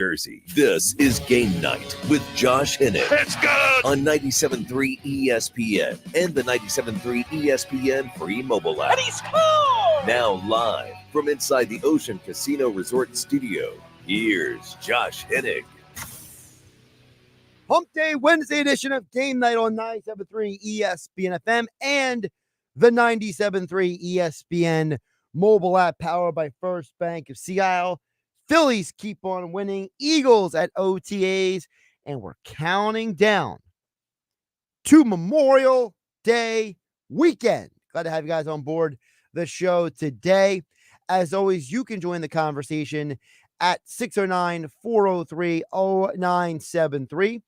Jersey. This is Game Night with Josh Hennig. It's good! On 97.3 ESPN and the 97.3 ESPN free mobile app. And he scored! Now live from inside the Ocean Casino Resort Studio, here's Josh Hennig. Hump Day Wednesday edition of Game Night on 97.3 ESPN FM and the 97.3 ESPN mobile app powered by First Bank of Sea Isle. Phillies keep on winning. Eagles at OTAs. And we're counting down to Memorial Day weekend. Glad to have you guys on board the show today. As always, you can join the conversation at 609-403-0973.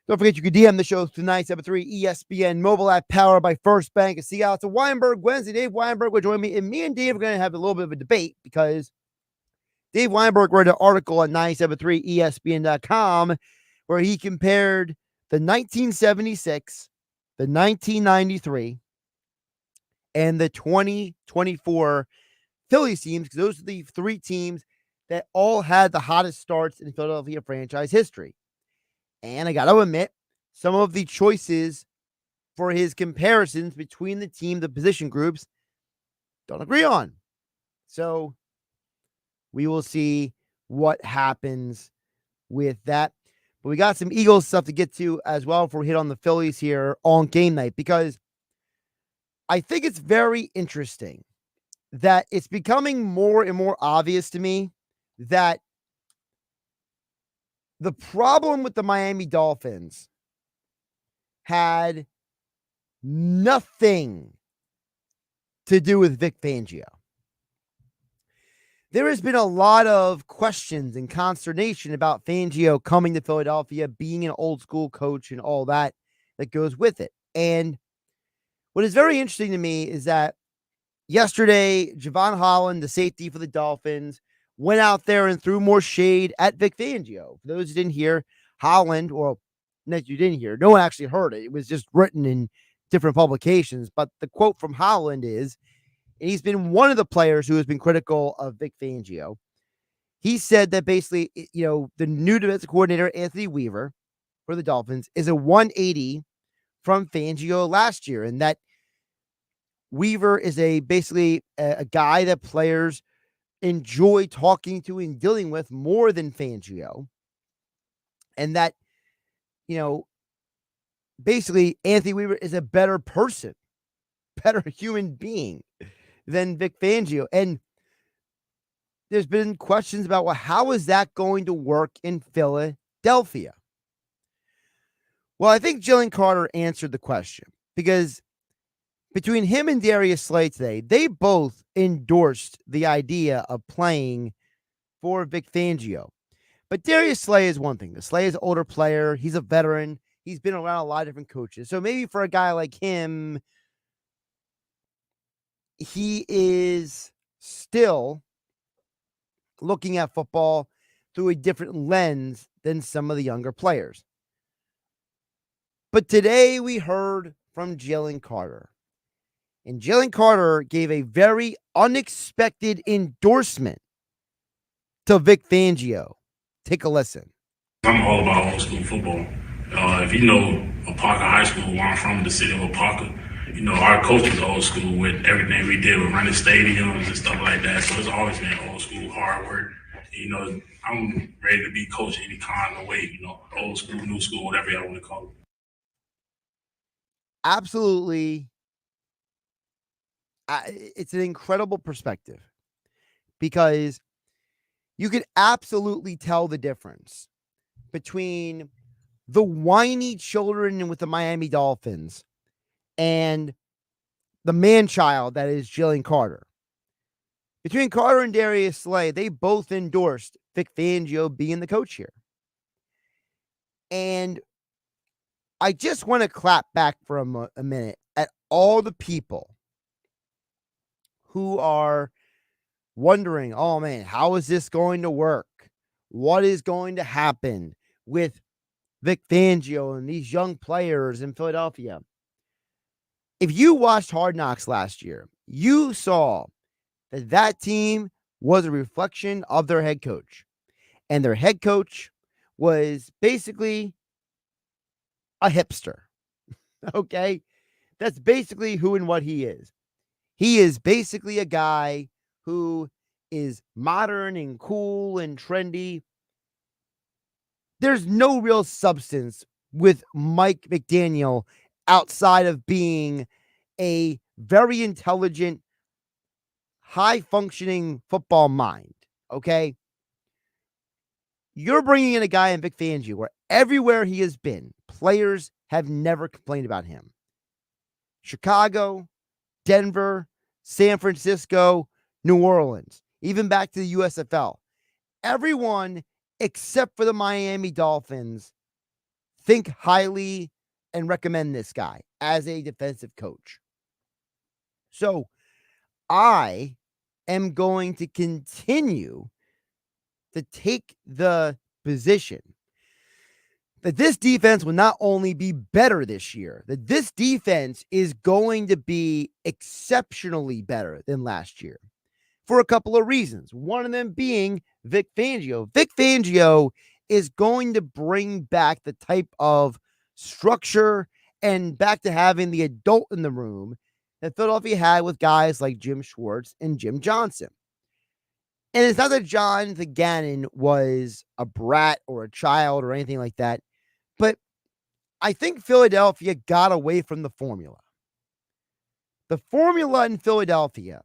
Don't forget you can DM the show to 973 ESPN mobile app powered by First Bank of Sea Isle. It's a Weinberg Wednesday. Dave Weinberg will join me, and me and Dave are going to have a little bit of a debate because Dave Weinberg wrote an article at 973ESPN.com where he compared the 1976, the 1993, and the 2024 Phillies teams, because those are the three teams that all had the hottest starts in Philadelphia franchise history. And I got to admit, some of the choices for his comparisons between the position groups, don't agree on. So we will see what happens with that. But we got some Eagles stuff to get to as well before we hit on the Phillies here on Game Night, because I think it's very interesting that it's becoming more and more obvious to me that the problem with the Miami Dolphins had nothing to do with Vic Fangio. There has been a lot of questions and consternation about Fangio coming to Philadelphia, being an old school coach and all that goes with it. And what is very interesting to me is that yesterday, Javon Holland, the safety for the Dolphins, went out there and threw more shade at Vic Fangio. For those who didn't hear, Holland, or that you didn't hear, no one actually heard it. It was just written in different publications. But the quote from Holland is, and he's been one of the players who has been critical of Vic Fangio. He said that basically, the new defensive coordinator, Anthony Weaver, for the Dolphins, is a 180 from Fangio last year. And that Weaver is basically a guy that players enjoy talking to and dealing with more than Fangio. And that, basically Anthony Weaver is a better person, better human being than Vic Fangio. And there's been questions about, well, how is that going to work in Philadelphia? Well, I think Jalen Carter answered the question, because between him and Darius Slay today, they both endorsed the idea of playing for Vic Fangio. But Darius Slay is one thing. Slay is an older player. He's a veteran. He's been around a lot of different coaches. So maybe for a guy like him, he is still looking at football through a different lens than some of the younger players. But today we heard from Jalen Carter. And Jalen Carter gave a very unexpected endorsement to Vic Fangio. Take a listen. I'm all about old school football. If you know Apaka High School, where I'm from, the city of Apaka, our coach was old school with everything we did with running stadiums and stuff like that. So it's always been old school, hard work. I'm ready to be coached any kind of way, old school, new school, whatever y'all want to call it. Absolutely. It's an incredible perspective, because you can absolutely tell the difference between the whiny children with the Miami Dolphins and the man-child that is Jalen Carter. Between Carter and Darius Slay, they both endorsed Vic Fangio being the coach here. And I just want to clap back for a minute at all the people who are wondering, oh man, how is this going to work? What is going to happen with Vic Fangio and these young players in Philadelphia? If you watched Hard Knocks last year, you saw that team was a reflection of their head coach. And their head coach was basically a hipster. Okay? That's basically who and what he is. He is basically a guy who is modern and cool and trendy. There's no real substance with Mike McDaniel outside of being a very intelligent, high-functioning football mind, okay? You're bringing in a guy in Vic Fangio where everywhere he has been, players have never complained about him. Chicago, Denver, San Francisco, New Orleans, even back to the USFL. Everyone except for the Miami Dolphins think highly and recommend this guy as a defensive coach. So I am going to continue to take the position that this defense will not only be better this year, that this defense is going to be exceptionally better than last year for a couple of reasons. One of them being Vic Fangio. Vic Fangio is going to bring back the type of structure and back to having the adult in the room that Philadelphia had with guys like Jim Schwartz and Jim Johnson. And it's not that John the Gannon was a brat or a child or anything like that, but I think Philadelphia got away from the formula. The formula in Philadelphia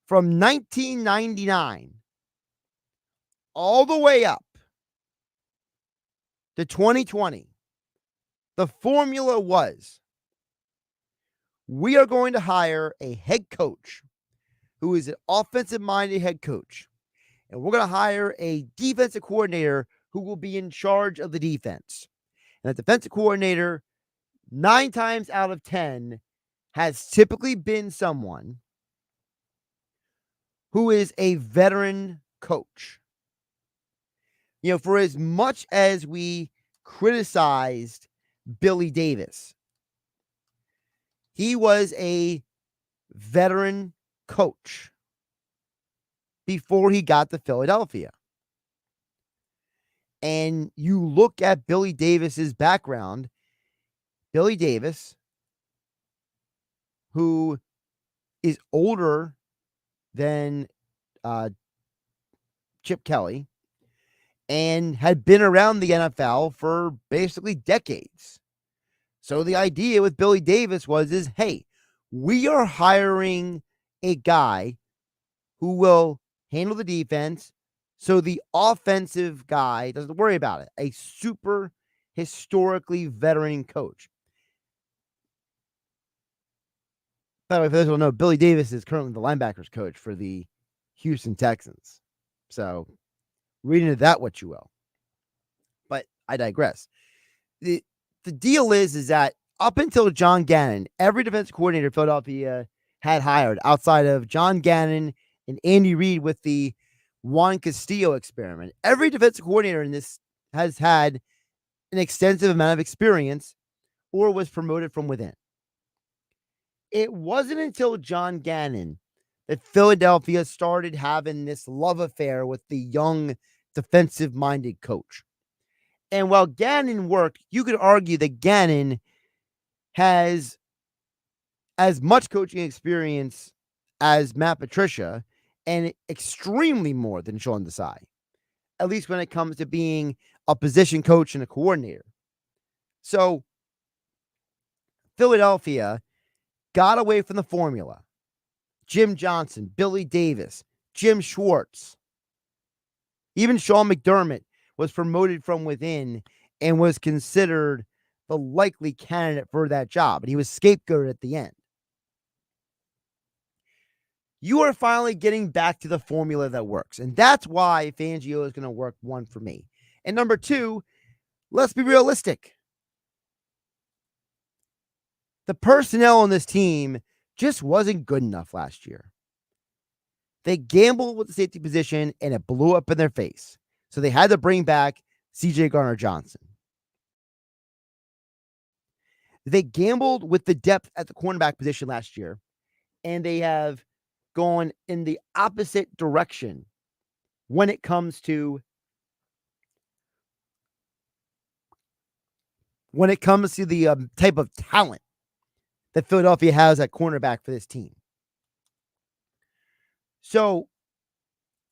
from 1999 all the way up to 2020, the formula was, we are going to hire a head coach who is an offensive-minded head coach, and we're going to hire a defensive coordinator who will be in charge of the defense. And the defensive coordinator, 9 times out of 10, has typically been someone who is a veteran coach. You know, for as much as we criticized Billy Davis, he was a veteran coach before he got to Philadelphia. And you look at Billy Davis's background, Billy Davis, who is older than Chip Kelly and had been around the NFL for basically decades. So the idea with Billy Davis was, hey, we are hiring a guy who will handle the defense so the offensive guy doesn't worry about it. A super historically veteran coach. By the way, for those who don't know, Billy Davis is currently the linebackers coach for the Houston Texans. So read into that what you will. But I digress. The deal is that up until John Gannon, every defensive coordinator Philadelphia had hired outside of John Gannon and Andy Reid with the Juan Castillo experiment, every defensive coordinator in this has had an extensive amount of experience or was promoted from within. It wasn't until John Gannon that Philadelphia started having this love affair with the young defensive-minded coach. And while Gannon worked, you could argue that Gannon has as much coaching experience as Matt Patricia and extremely more than Sean Desai, at least when it comes to being a position coach and a coordinator. So Philadelphia got away from the formula. Jim Johnson, Billy Davis, Jim Schwartz, even Sean McDermott was promoted from within and was considered the likely candidate for that job. And he was scapegoated at the end. You are finally getting back to the formula that works. And that's why Fangio is going to work, one, for me. And number two, let's be realistic. The personnel on this team just wasn't good enough last year. They gambled with the safety position and it blew up in their face. So they had to bring back C.J. Garner-Johnson. They gambled with the depth at the cornerback position last year, and they have gone in the opposite direction when it comes to when it comes to the type of talent that Philadelphia has at cornerback for this team. So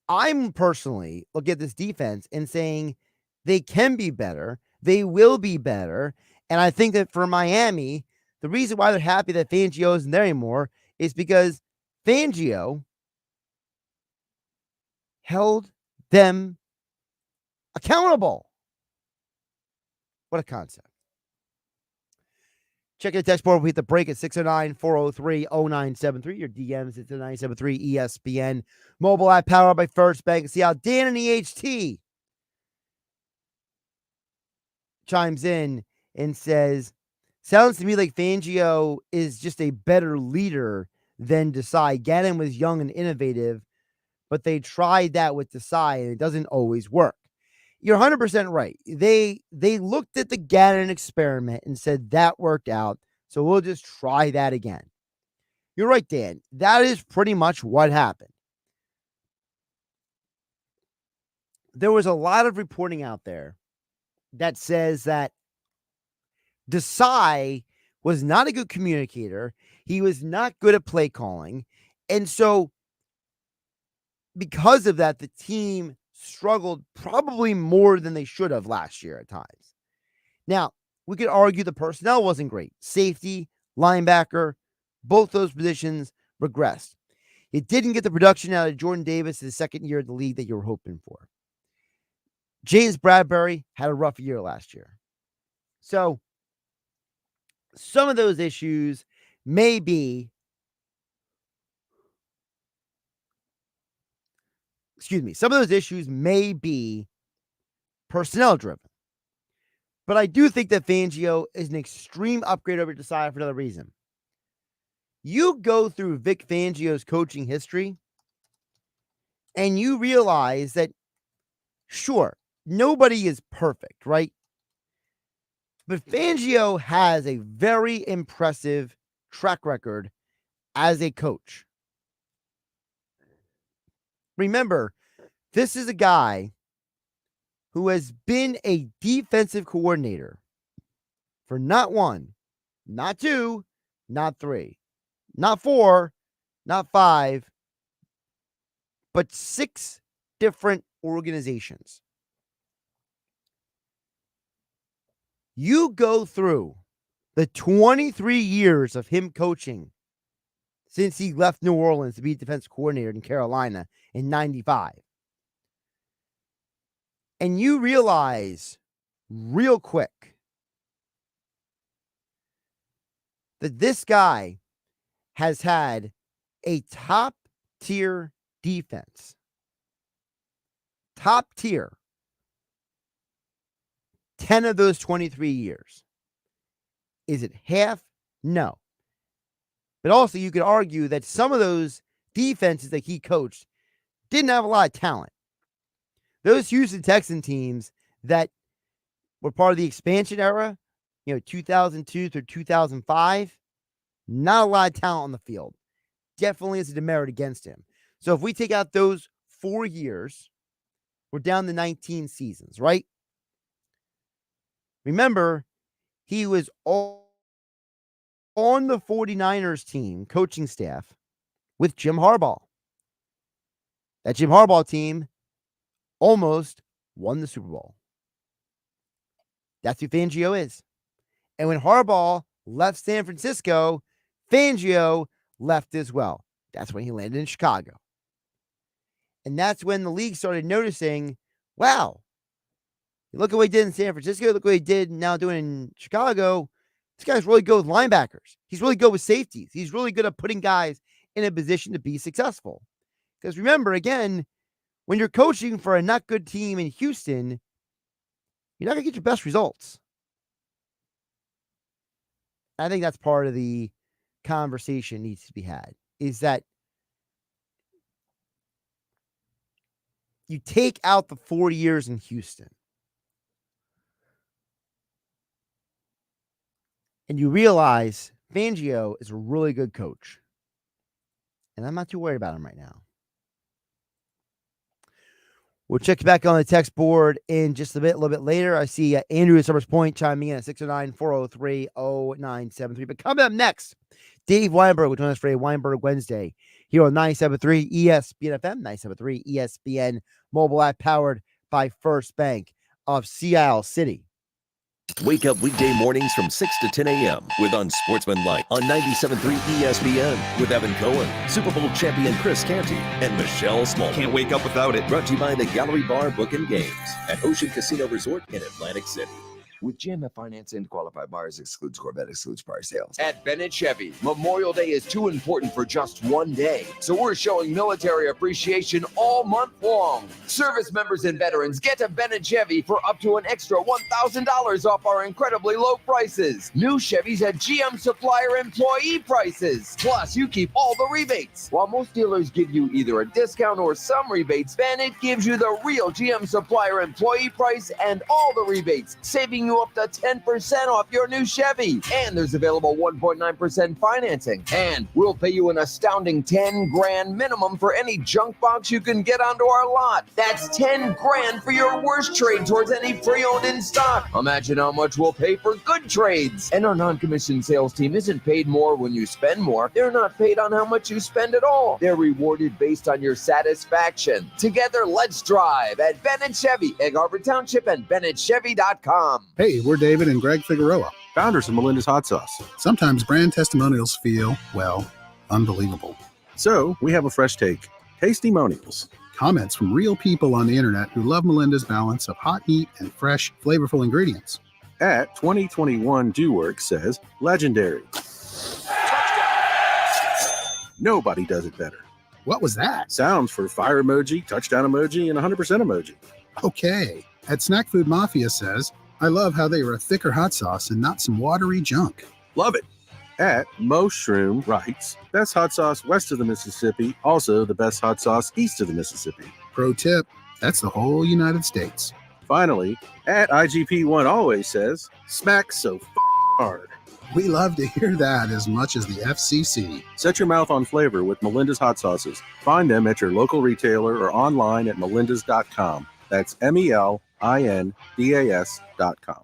I'm personally looking at this defense and saying they can be better. They will be better. And I think that for Miami, the reason why they're happy that Fangio isn't there anymore is because Fangio held them accountable. What a concept. Check the text board. We hit the break at 609-403-0973. Your DMs at 973 ESPN. Mobile app powered by First Bank. See how Dan and EHT chimes in and says, sounds to me like Fangio is just a better leader than Desai. Gannon was young and innovative, but they tried that with Desai, and it doesn't always work. You're 100% right. They looked at the Gannon experiment and said that worked out, so we'll just try that again. You're right, Dan. That is pretty much what happened. There was a lot of reporting out there that says that Desai was not a good communicator. He was not good at play calling. And so because of that, the team struggled probably more than they should have last year at times. Now, we could argue the personnel wasn't great. Safety, linebacker, both those positions regressed. It didn't get the production out of Jordan Davis in the second year of the league that you were hoping for. James Bradbury had a rough year last year. So some of those issues may be some of those issues may be personnel driven. But I do think that Fangio is an extreme upgrade over Desai for another reason. You go through Vic Fangio's coaching history and you realize that, sure, nobody is perfect, right? But Fangio has a very impressive track record as a coach. Remember, this is a guy who has been a defensive coordinator for not one, not two, not three, not four, not five, but 6 different organizations. You go through the 23 years of him coaching since he left New Orleans to be defensive coordinator in Carolina in 95. And you realize real quick that this guy has had a top tier defense. Top tier. 10 of those 23 years. Is it half? No. But also you could argue that some of those defenses that he coached didn't have a lot of talent. Those Houston Texan teams that were part of the expansion era, 2002 through 2005, not a lot of talent on the field. Definitely is a demerit against him. So if we take out those 4 years, we're down to 19 seasons, right? Remember, he was on the 49ers team, coaching staff, with Jim Harbaugh. That Jim Harbaugh team almost won the Super Bowl. That's who Fangio is. And when Harbaugh left San Francisco, Fangio left as well. That's when he landed in Chicago. And that's when the league started noticing, wow, look at what he did in San Francisco. Look what he did now doing in Chicago. This guy's really good with linebackers. He's really good with safeties. He's really good at putting guys in a position to be successful. Because remember, again, when you're coaching for a not good team in Houston, you're not going to get your best results. I think that's part of the conversation needs to be had, is that you take out the 4 years in Houston and you realize Fangio is a really good coach. And I'm not too worried about him right now. We'll check back on the text board in just a little bit later. I see Andrew at Summers Point chiming in at 609-403-0973. But coming up next, Dave Weinberg will join us for a Weinberg Wednesday here on 97.3 ESPN FM, 97.3 ESPN mobile app powered by First Bank of Sea City. Wake up weekday mornings from 6 to 10 a.m. with Unsportsmanlike on 97.3 ESPN with Evan Cohen, Super Bowl champion Chris Canty, and Michelle Small. Can't wake up without it. Brought to you by the Gallery Bar Book and Games at Ocean Casino Resort in Atlantic City. With GMF Finance and qualified buyers excludes Corvette, excludes prior sales. At Bennett Chevy, Memorial Day is too important for just one day. So we're showing military appreciation all month long. Service members and veterans get to Bennett Chevy for up to an extra $1,000 off our incredibly low prices. New Chevys at GM supplier employee prices. Plus, you keep all the rebates. While most dealers give you either a discount or some rebates, Bennett gives you the real GM supplier employee price and all the rebates, saving you up to 10% off your new Chevy. And there's available 1.9% financing. And we'll pay you an astounding $10,000 minimum for any junk box you can get onto our lot. That's $10,000 for your worst trade towards any pre-owned in stock. Imagine how much we'll pay for good trades. And our non-commissioned sales team isn't paid more when you spend more. They're not paid on how much you spend at all. They're rewarded based on your satisfaction. Together, let's drive at Bennett Chevy, Egg Harbor Township, and BennettChevy.com. Hey, we're David and Greg Figueroa, founders of Melinda's Hot Sauce. Sometimes brand testimonials feel, well, unbelievable. So we have a fresh take. Tastemonials. Comments from real people on the internet who love Melinda's balance of hot heat and fresh, flavorful ingredients. At 2021 DoWork says, legendary. Nobody does it better. What was that? Sounds for fire emoji, touchdown emoji, and 100% emoji. Okay. At Snack Food Mafia says, I love how they were a thicker hot sauce and not some watery junk. Love it. At Mushroom writes, best hot sauce west of the Mississippi, also the best hot sauce east of the Mississippi. Pro tip, that's the whole United States. Finally, at IGP1 always says, smack so hard. We love to hear that as much as the FCC. Set your mouth on flavor with Melinda's Hot Sauces. Find them at your local retailer or online at melindas.com. That's MELINDAS.com.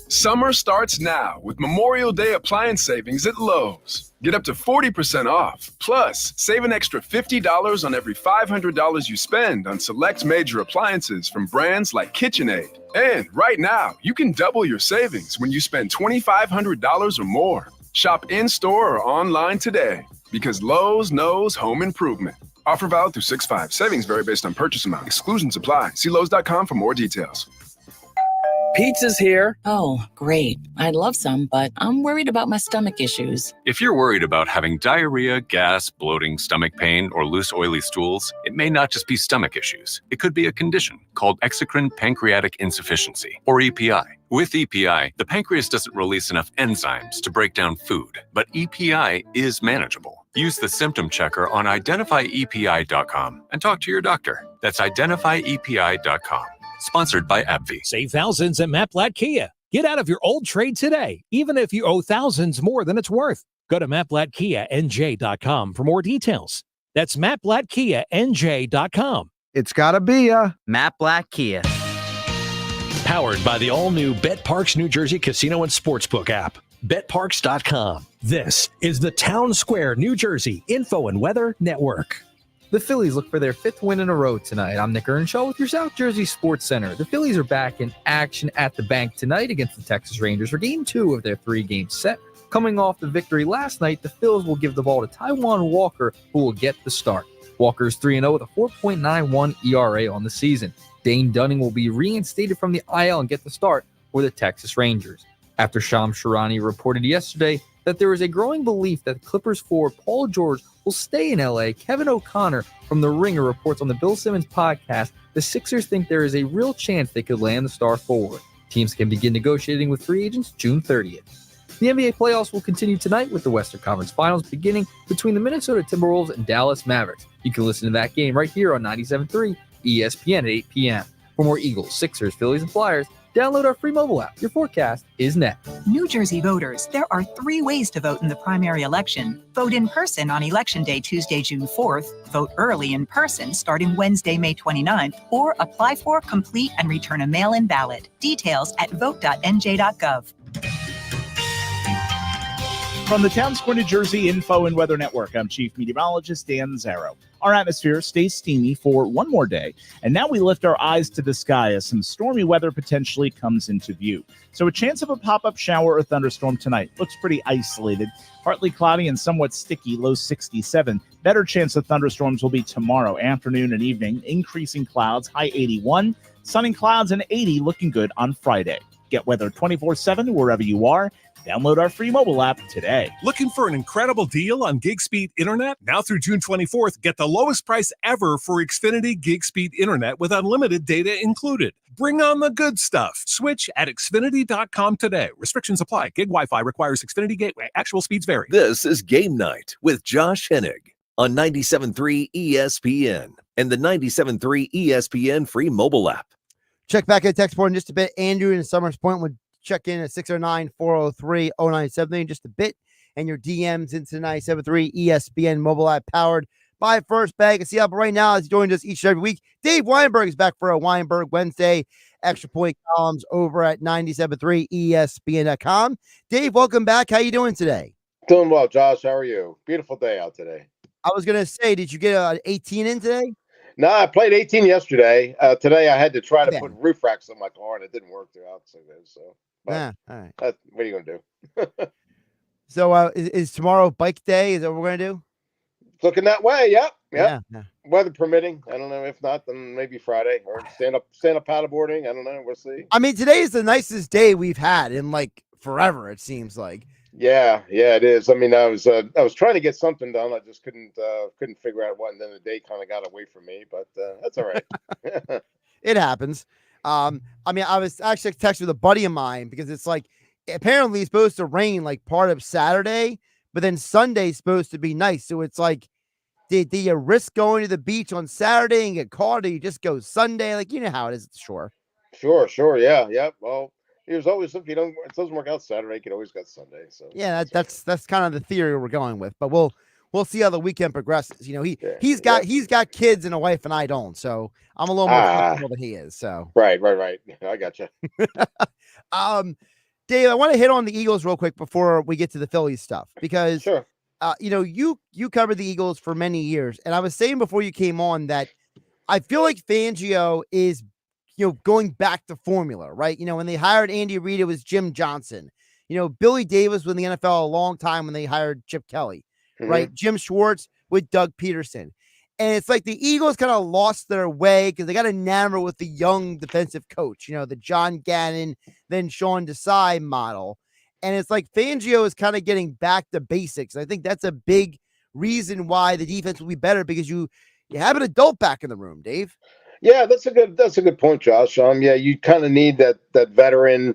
Summer starts now with Memorial Day appliance savings at Lowe's. Get up to 40% off. Plus, save an extra $50 on every $500 you spend on select major appliances from brands like KitchenAid. And right now, you can double your savings when you spend $2,500 or more. Shop in-store or online today because Lowe's knows home improvement. Offer valid through 6/5. Savings vary based on purchase amount. Exclusions apply. See Lowe's.com for more details. Pizza's here. Oh, great. I'd love some, but I'm worried about my stomach issues. If you're worried about having diarrhea, gas, bloating, stomach pain, or loose, oily stools, it may not just be stomach issues. It could be a condition called exocrine pancreatic insufficiency, or EPI. With EPI, the pancreas doesn't release enough enzymes to break down food, but EPI is manageable. Use the symptom checker on identifyepi.com and talk to your doctor. That's identifyepi.com. Sponsored by AbbVie. Save thousands at Matt Blatt Kia. Get out of your old trade today, even if you owe thousands more than it's worth. Go to mattblattkianj.com for more details. That's mattblattkianj.com. It's gotta be a Matt Blatt Kia. Powered by the all-new BetParks New Jersey Casino and Sportsbook app. BetParks.com. This is the Town Square, New Jersey Info and Weather Network. The Phillies look for their 5th win in a row tonight. I'm Nick Earnshaw with your South Jersey Sports Center. The Phillies are back in action at the bank tonight against the Texas Rangers for Game 2 of their 3-game set. Coming off the victory last night, the Phils will give the ball to Taijuan Walker, who will get the start. Walker is 3-0 with a 4.91 ERA on the season. Dane Dunning will be reinstated from the IL and get the start for the Texas Rangers. After Shams Charania reported yesterday that there is a growing belief that Clippers forward Paul George will stay in LA, Kevin O'Connor from The Ringer reports on the Bill Simmons podcast the Sixers think there is a real chance they could land the star forward. Teams can begin negotiating with free agents June 30th. The NBA playoffs will continue tonight with the Western Conference Finals beginning between the Minnesota Timberwolves and Dallas Mavericks. You can listen to that game right here on 97.3 ESPN at 8 p.m. For more Eagles, Sixers, Phillies, and Flyers, Download our free mobile app. Your forecast is next. New Jersey voters, there are 3 ways to vote in the primary election. Vote in person on Election Day, Tuesday, June 4th. Vote early in person starting Wednesday, May 29th. Or apply for, complete, and return a mail-in ballot. Details at vote.nj.gov. From the Town Square, New Jersey Info and Weather Network, I'm Chief Meteorologist Dan Zarrow. Our atmosphere stays steamy for one more day, and now we lift our eyes to the sky as some stormy weather potentially comes into view. So a chance of a pop-up shower or thunderstorm tonight. Looks pretty isolated. Partly cloudy and somewhat sticky, low 67. Better chance of thunderstorms will be tomorrow afternoon and evening. Increasing clouds, high 81. Sun and clouds and 80 looking good on Friday. Get weather 24/7 wherever you are. Download our free mobile app today. Looking for an incredible deal on gig speed internet? Now through June 24th, get the lowest price ever for Xfinity gig speed internet with unlimited data included. Bring on the good stuff. Switch at Xfinity.com today. Restrictions apply. Gig Wi-Fi requires Xfinity gateway. Actual speeds vary. This is Game Night with Josh Hennig on 97.3 ESPN and the 97.3 ESPN free mobile app. Check back at text board in just a bit. Andrew in Summers Point would check in at 609-403-0970 in just a bit. And your DMs into 97.3 ESPN mobile app powered by First Bank. And see up right now, as he joins us each and every week, Dave Weinberg is back for a Weinberg Wednesday extra point columns over at 97.3 ESPN.com. Dave, welcome back. How you doing today? Doing well, Josh. How are you? Beautiful day out today. I was going to say, did you get an 18 in today? No, I played 18 yesterday. Today I had to try to put roof racks on my car, and it didn't work throughout. So all right. What are you going to do? So is tomorrow bike day? Is that what we're going to do? Looking that way, yep. Yeah. Weather permitting. I don't know. If not, then maybe Friday or stand up paddleboarding. I don't know. We'll see. I mean, today is the nicest day we've had in like forever, it seems like. Yeah, it is. I mean, I was trying to get something done. I just couldn't figure out what, and then the day kind of got away from me. But that's all right. It happens. I mean, I was actually texting with a buddy of mine because it's like apparently it's supposed to rain like part of Saturday, but then Sunday's supposed to be nice. So it's like, did you risk going to the beach on Saturday and get caught, or you just go Sunday? Like, you know how it is at the shore. Sure. Yeah. Well, there's always, if it doesn't work out Saturday, you can always go Sunday. So yeah, that's kind of the theory we're going with. But we'll see how the weekend progresses. You know, he's got kids and a wife, and I don't. So I'm a little more flexible than he is. So right. I gotcha. Dave, I want to hit on the Eagles real quick before we get to the Phillies stuff, because sure. You know, you covered the Eagles for many years, and I was saying before you came on that I feel like Fangio is, you know, going back to formula, right? You know, when they hired Andy Reid, it was Jim Johnson. You know, Billy Davis was in the NFL a long time when they hired Chip Kelly, right? Jim Schwartz with Doug Peterson. And it's like the Eagles kind of lost their way because they got enamored with the young defensive coach, you know, the John Gannon, then Sean Desai model. And it's like Fangio is kind of getting back to basics. I think that's a big reason why the defense will be better, because you have an adult back in the room, Dave. Yeah, that's a good point, Josh. Yeah, you kind of need that veteran,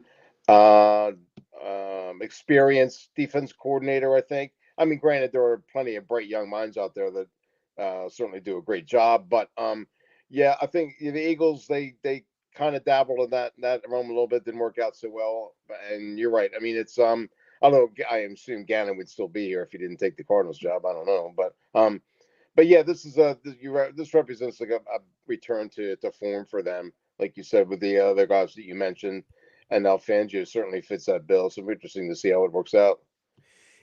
experienced defense coordinator, I think. I mean, granted, there are plenty of bright young minds out there that certainly do a great job, but yeah, I think the Eagles they kind of dabbled in that realm a little bit, didn't work out so well. And you're right. I mean, it's I don't know. I assume Gannon would still be here if he didn't take the Cardinals job. I don't know, but yeah, this is this represents like a return to form for them, like you said, with the other guys that you mentioned, and now Fangio certainly fits that bill. So interesting to see how it works out.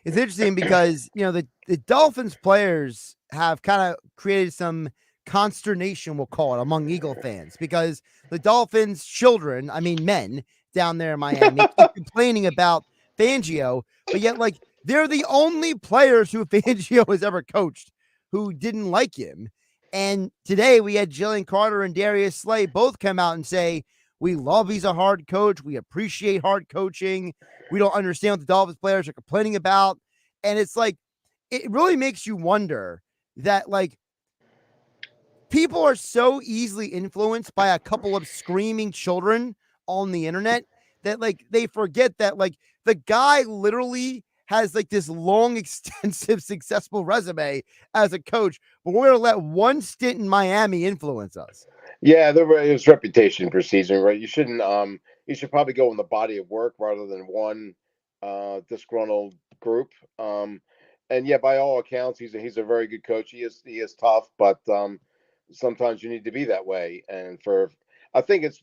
It's interesting because, you know, the Dolphins players have kind of created some consternation, we'll call it, among Eagle fans, because the Dolphins children, I mean men down there in Miami, keep complaining about Fangio, but yet like they're the only players who Fangio has ever coached who didn't like him. And today we had Jalen Carter and Darius Slay both come out and say, we love he's a hard coach. We appreciate hard coaching. We don't understand what the Dolphins players are complaining about. And it's like, it really makes you wonder that like people are so easily influenced by a couple of screaming children on the internet that like they forget that like the guy literally has like this long, extensive, successful resume as a coach, but we're going to let one stint in Miami influence us. Yeah, his reputation precedes him, right? You should probably go in the body of work rather than one disgruntled group. And yeah, by all accounts, he's a very good coach. He is tough, but sometimes you need to be that way. And I think it's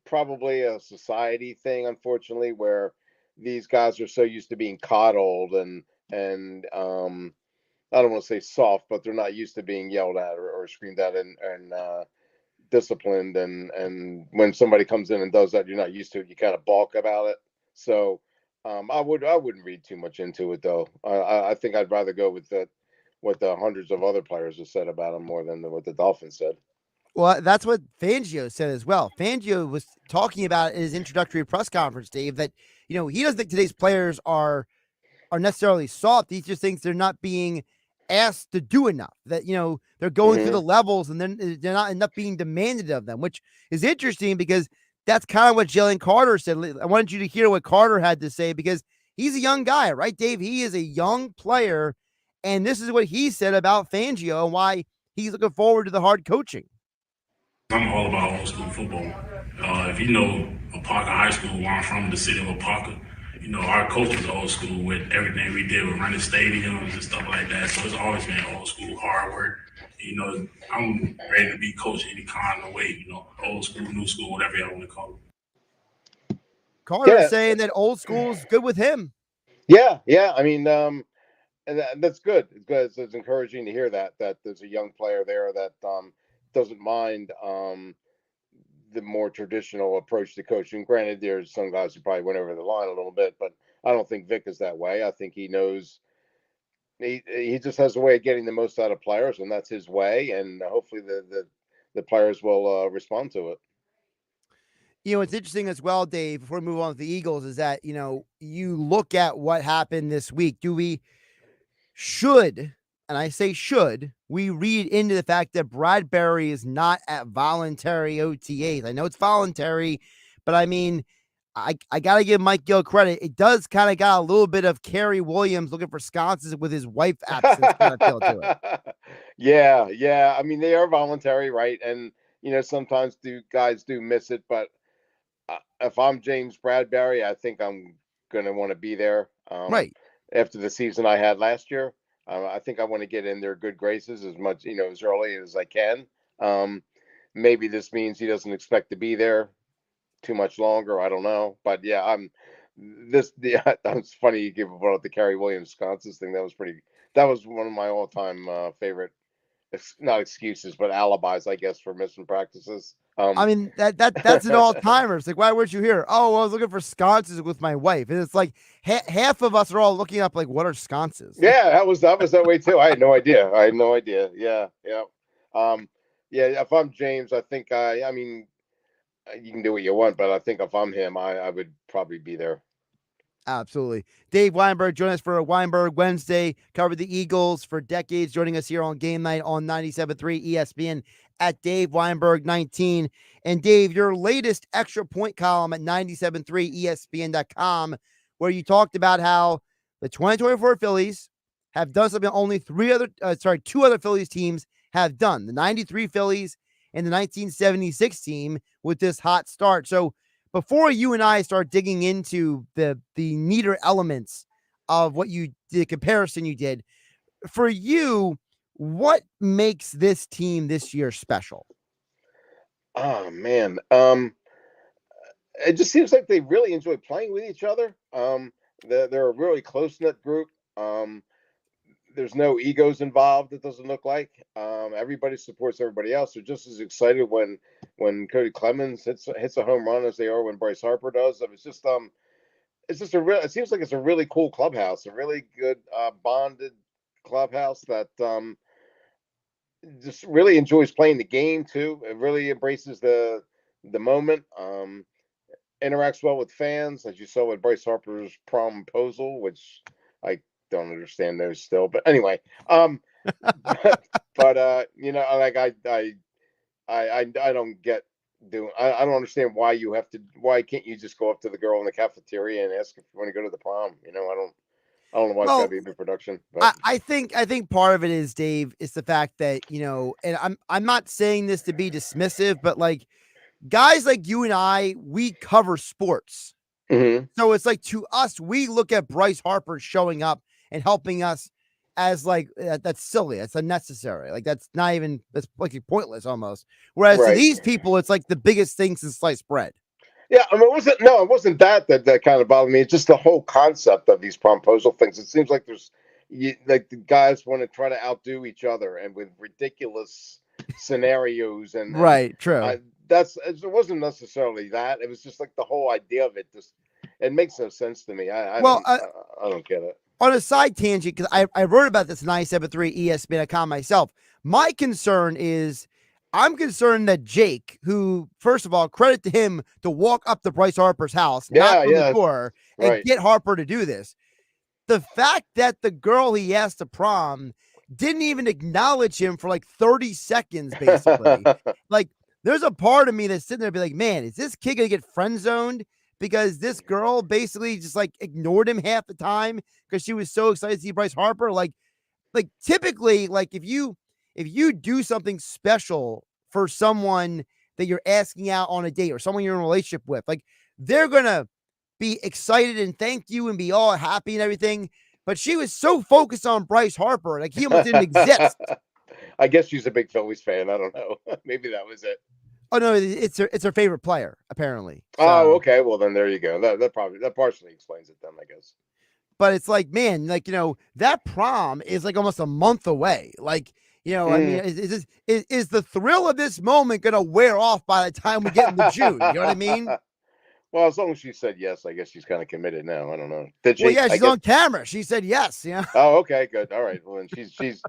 probably a society thing, unfortunately, where these guys are so used to being coddled and I don't want to say soft, but they're not used to being yelled at or screamed at and disciplined. And when somebody comes in and does that, you're not used to it. You kind of balk about it. So I wouldn't read too much into it, though. I think I'd rather go with what the hundreds of other players have said about him more than what the Dolphins said. Well, that's what Fangio said as well. Fangio was talking about in his introductory press conference, Dave, that he doesn't think today's players are necessarily soft. He just thinks they're not being asked to do enough. That they're going through the levels and then they're not enough being demanded of them, which is interesting because that's kind of what Jalen Carter said. I wanted you to hear what Carter had to say because he's a young guy, right, Dave? He is a young player, and this is what he said about Fangio and why he's looking forward to the hard coaching. I'm all about old school football. If you know Apaka High School, where I'm from, the city of Apaka, our coach was old school with everything we did with running stadiums and stuff like that. So it's always been old school, hard work. I'm ready to be coached any kind of way, old school, new school, whatever y'all want to call it. Carter's saying that old school is good with him. Yeah. I mean, and that's good. It's good. It's encouraging to hear that there's a young player there that doesn't mind the more traditional approach to coaching. Granted, there's some guys who probably went over the line a little bit, but I don't think Vic is that way. I think he knows he just has a way of getting the most out of players, and that's his way. And hopefully the players will respond to it. It's interesting as well, Dave, before we move on to the Eagles, is that, you look at what happened this week. And I say should, we read into the fact that Bradbury is not at voluntary OTAs. I know it's voluntary, but I mean, I got to give Mike Gill credit. It does kind of got a little bit of Kerry Williams looking for sconces with his wife absence kind of feel to it. Yeah. I mean, they are voluntary, right? And, sometimes guys do miss it, but if I'm James Bradbury, I think I'm going to want to be there. Right. After the season I had last year, I think I want to get in their good graces as much, as early as I can. Maybe this means he doesn't expect to be there too much longer. I don't know, but yeah, that's funny. You give about the Kerry Williams sconces thing. That was one of my all-time favorite, not excuses, but alibis, I guess, for missing practices. I mean, that's an all-timer. It's like, why weren't you here? Oh, well, I was looking for sconces with my wife. And it's like half of us are all looking up like, what are sconces? Yeah, that was that way too. I had no idea. Yeah. Yeah, if I'm James, I think I mean, you can do what you want, but I think if I'm him, I would probably be there. Absolutely. Dave Weinberg joining us for a Weinberg Wednesday, covered the Eagles for decades, joining us here on Game Night on 97.3 ESPN at Dave Weinberg 19. And Dave, your latest extra point column at 97.3 ESPN.com, where you talked about how the 2024 Phillies have done something only two other Phillies teams have done, the 93 Phillies and the 1976 team with this hot start. So before you and I start digging into the neater elements of the comparison you did, for you, what makes this team this year special? Oh man, it just seems like they really enjoy playing with each other. They're a really close-knit group. There's no egos involved. It doesn't look like. Everybody supports everybody else. They're just as excited when Cody Clemens hits a home run as they are when Bryce Harper does. I mean, it seems like it's a really cool clubhouse, a really good bonded clubhouse that just really enjoys playing the game too. It really embraces the moment. Interacts well with fans, as you saw with Bryce Harper's promposal, which I don't understand those still. But anyway, but like I don't get doing. I don't understand why can't you just go up to the girl in the cafeteria and ask if you want to go to the prom? I don't. I don't know why it's Well, got to be a big production. But I think part of it is, Dave, is the fact that, and I'm not saying this to be dismissive, but like guys like you and I, we cover sports. Mhm. So it's like, to us, we look at Bryce Harper showing up and helping us as like that's silly. That's unnecessary. Like that's not even, that's like pointless almost. Whereas to Right. these people, it's like the biggest thing since sliced bread. Yeah, I mean, it wasn't that kind of bothered me. It's just the whole concept of these promposal things. It seems like like the guys want to try to outdo each other and with ridiculous scenarios and Right. True. it wasn't necessarily that. It was just like the whole idea of it. It makes no sense to me. I don't get it. On a side tangent, because I wrote about this in 97.3 ESPN.com myself. My concern is, I'm concerned that Jake, who, first of all, credit to him to walk up to Bryce Harper's house, knock on the door, and right. get Harper to do this. The fact that the girl he asked to prom didn't even acknowledge him for like 30 seconds, basically. Like, there's a part of me that's sitting there be like, man, is this kid going to get friend zoned? Because this girl basically just like ignored him half the time because she was so excited to see Bryce Harper. Like typically, like if you do something special for someone that you're asking out on a date or someone you're in a relationship with, like they're gonna be excited and thank you and be all happy and everything. But she was so focused on Bryce Harper, like he almost didn't exist. I guess she's a big Phillies fan. I don't know. Maybe that was it. Oh no, it's her favorite player, apparently. So, oh, okay. Well, then there you go. That partially explains it then, I guess. But it's like, man, like, that prom is like almost a month away. Like, I mean, is the thrill of this moment going to wear off by the time we get into June? You know what I mean? Well, as long as she said yes, I guess she's kind of committed now. I don't know. Did she? Well, yeah, she's on camera. She said yes. Yeah. Oh, okay, good. All right. Well, then she's.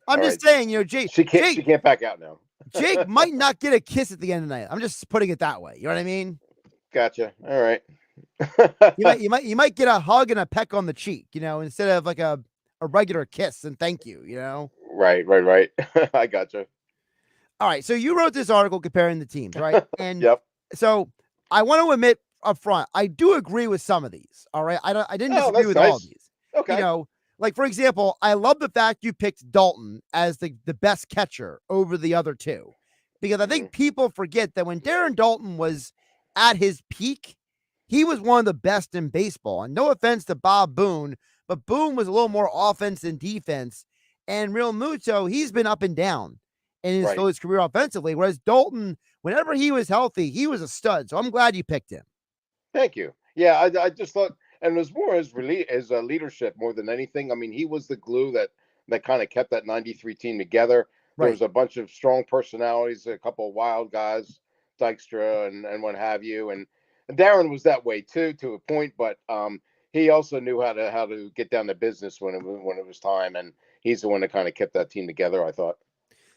I'm just saying, Jake. She can't back out now. Jake might not get a kiss at the end of the night. I'm just putting it that way. You know what I mean? Gotcha. All right. you might get a hug and a peck on the cheek, instead of like a regular kiss and thank you, Right. I gotcha. All right. So you wrote this article comparing the teams, right? And yep. So I want to admit up front, I do agree with some of these. All right. I didn't disagree with all of these. Okay. Like for example, I love the fact you picked Dalton as the best catcher over the other two, because I think people forget that when Darren Dalton was at his peak, he was one of the best in baseball. And no offense to Bob Boone, but Boone was a little more offense than defense. And Real Muto, he's been up and down in his career offensively. Whereas Dalton, whenever he was healthy, he was a stud. So I'm glad you picked him. Thank you. Yeah, I just thought, and it was more his leadership more than anything. I mean, he was the glue that kind of kept that 93 team together. There was a bunch of strong personalities, a couple of wild guys, Dykstra and what have you. And Darren was that way too, to a point, but he also knew how to get down to business when it was time, and he's the one that kind of kept that team together, I thought.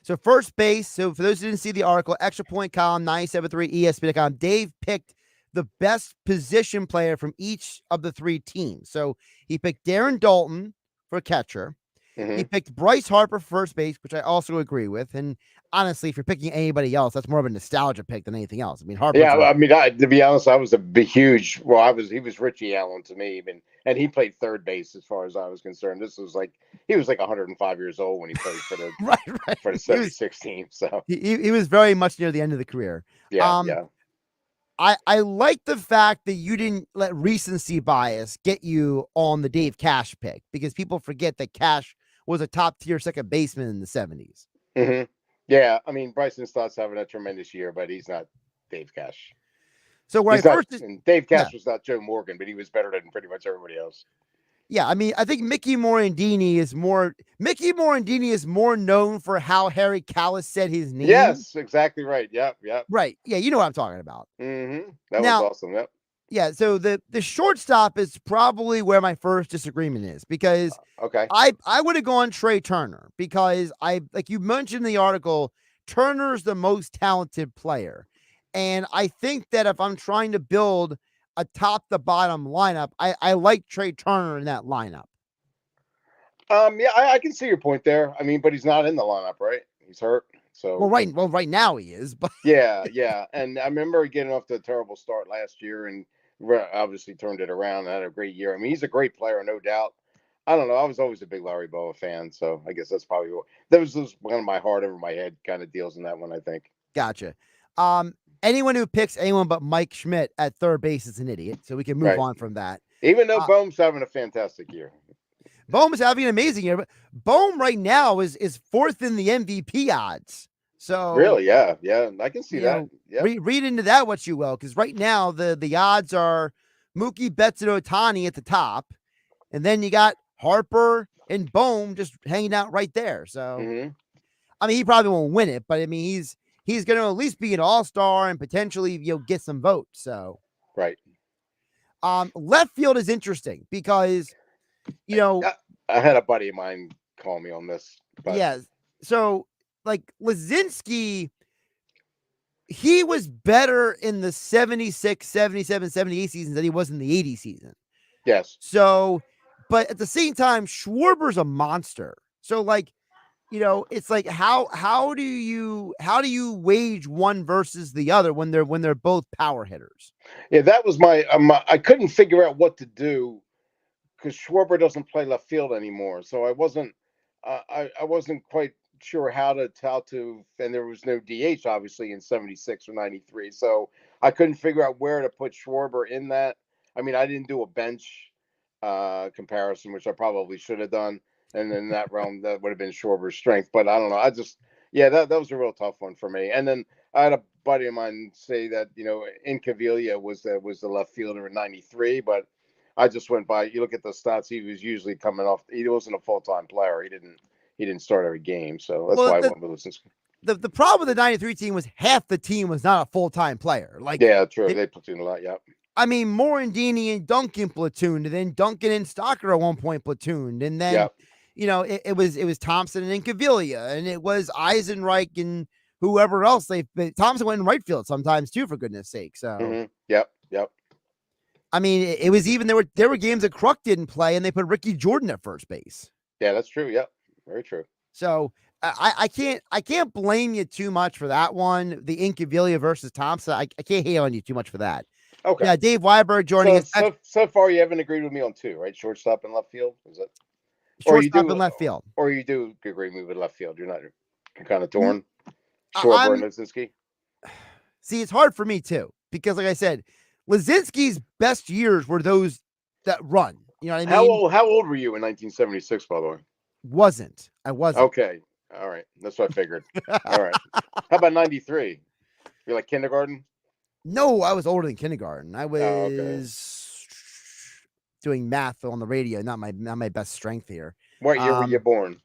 So first base. So for those who didn't see the article, Extra Point column 97.3 ESPN.com, Dave picked the best position player from each of the three teams. So he picked Darren Dalton for catcher. Mm-hmm. He picked Bryce Harper for first base, which I also agree with. And honestly, if you're picking anybody else, that's more of a nostalgia pick than anything else. I mean, Harper. Yeah, I mean, to be honest, I was a big, huge. Well, he was Richie Allen to me, even, and he played third base as far as I was concerned. He was like 105 years old when he played for the for the 76 team. So he was very much near the end of the career. Yeah, yeah. I like the fact that you didn't let recency bias get you on the Dave Cash pick, because people forget that Cash was a top tier second baseman in the 70s. Mm-hmm. Yeah, I mean, Bryson Stott's having a tremendous year, but he's not Dave Cash. So when Dave Cash was not Joe Morgan, but he was better than pretty much everybody else. Yeah, I mean, I think Mickey Morandini is more known for how Harry Callis said his name. Yes, exactly right. Yep. Right. Yeah, you know what I'm talking about. Mm-hmm. That was awesome. Yep. Yeah, so the shortstop is probably where my first disagreement is, because okay, I would have gone Trey Turner, because like you mentioned in the article, Turner's the most talented player. And I think that if I'm trying to build a top to bottom lineup, I like Trey Turner in that lineup. Yeah, I can see your point there. I mean, but he's not in the lineup, right? He's hurt. So right now he is, but yeah. And I remember getting off to a terrible start last year, and obviously turned it around and had a great year. I mean, he's a great player, no doubt. I don't know. I was always a big Larry Bowa fan, so I guess that's probably what that was just one of my heart over my head kind of deals in that one, I think. Gotcha. Anyone who picks anyone but Mike Schmidt at third base is an idiot. So we can move on from that. Even though Bohm's having a fantastic year. Bohm is having an amazing year, but Bohm right now is fourth in the MVP odds. So really, yeah, I can see that. Yeah, read into that what you will, because right now the odds are Mookie Betts and Ohtani at the top, and then you got Harper and Bohm just hanging out right there. So, I mean, he probably won't win it, but I mean, he's going to at least be an all-star and potentially get some votes. So, right. Left field is interesting because, I had a buddy of mine call me on this. But... Yeah. So, like Lazinski, he was better in the 76, 77, 78 seasons than he was in the 80 season. Yes. So, but at the same time, Schwarber's a monster. So, like, it's like how do you wage one versus the other when they're both power hitters? Yeah, that was my I couldn't figure out what to do because Schwarber doesn't play left field anymore. So I wasn't quite sure how to, and there was no DH obviously in 76 or 93. So I couldn't figure out where to put Schwarber in that. I mean, I didn't do a bench comparison, which I probably should have done. And in that realm, that would have been Schwarber's strength. But I don't know. That was a real tough one for me. And then I had a buddy of mine say that, Incaviglia was the left fielder in 93, but I just went by. You look at the stats; he was usually coming off. He wasn't a full-time player. He didn't start every game, so that's why I went with Lazinski. The problem with the 93 team was half the team was not a full-time player. Like, yeah, true. They platooned a lot. Yeah. I mean, Morandini and Duncan platooned, and then Duncan and Stocker at one point platooned, and then it was Thompson and Incaviglia, and it was Eisenreich and whoever else. Thompson went in right field sometimes too, for goodness sake. So Yep. I mean, it was even there were games that Kruk didn't play, and they put Ricky Jordan at first base. Yeah, that's true. Yep, very true. So I can't blame you too much for that one. The Incaviglia versus Thompson, I can't hate on you too much for that. Okay. Yeah, Dave Weinberg joining us. So far, you haven't agreed with me on two, right? Shortstop and left field, is it? Shortstop and left field. Or you do agree with me with left field. You're kind of torn. Schwarber and Lazinski. See, it's hard for me too because, like I said, Lazinski's best years were those that run. You know what I mean? How old were you in 1976, by the way? I wasn't. Okay. All right. That's what I figured. All right. How about 93? You're like kindergarten? No, I was older than kindergarten. I was doing math on the radio, not my best strength here. What year were you born?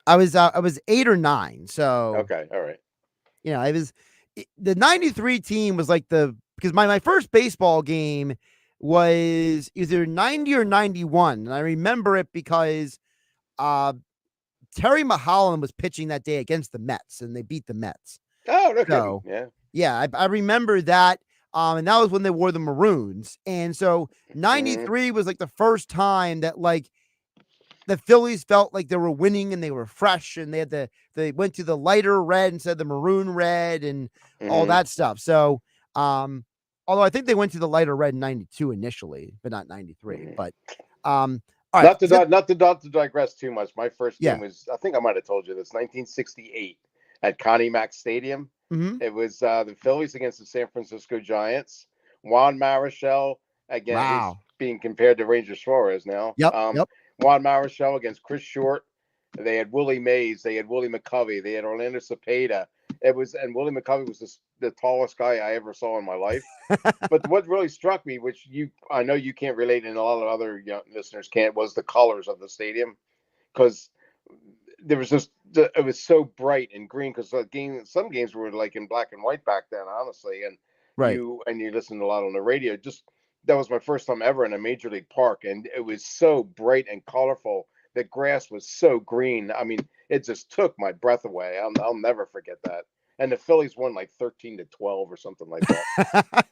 I was 8 or 9. So okay, all right. The 93 team was like because my first baseball game was either 90 or 91, and I remember it because Terry Mulholland was pitching that day against the Mets, and they beat the Mets. Oh, okay. Yeah, I remember that. And that was when they wore the maroons. And so 93 was like the first time that like the Phillies felt like they were winning and they were fresh and they went to the lighter red instead of the maroon red and all that stuff. So, although I think they went to the lighter red in 92 initially, but not 93. But, all right. Not to digress too much. My first game was, I think I might have told you this, 1968 at Connie Mack Stadium. It was the Phillies against the San Francisco Giants. Juan Marichal, again, he's being compared to Ranger Suarez now. Yep. Juan Marichal against Chris Short. They had Willie Mays. They had Willie McCovey. They had Orlando Cepeda. And Willie McCovey was the tallest guy I ever saw in my life. But what really struck me, which I know you can't relate and a lot of other young listeners can't, was the colors of the stadium. Because there was it was so bright and green because some games were like in black and white back then, honestly. And you listened a lot on the radio. That was my first time ever in a major league park, and it was so bright and colorful. The grass was so green. I mean, it just took my breath away. I'll never forget that. And the Phillies won like 13-12 or something like that.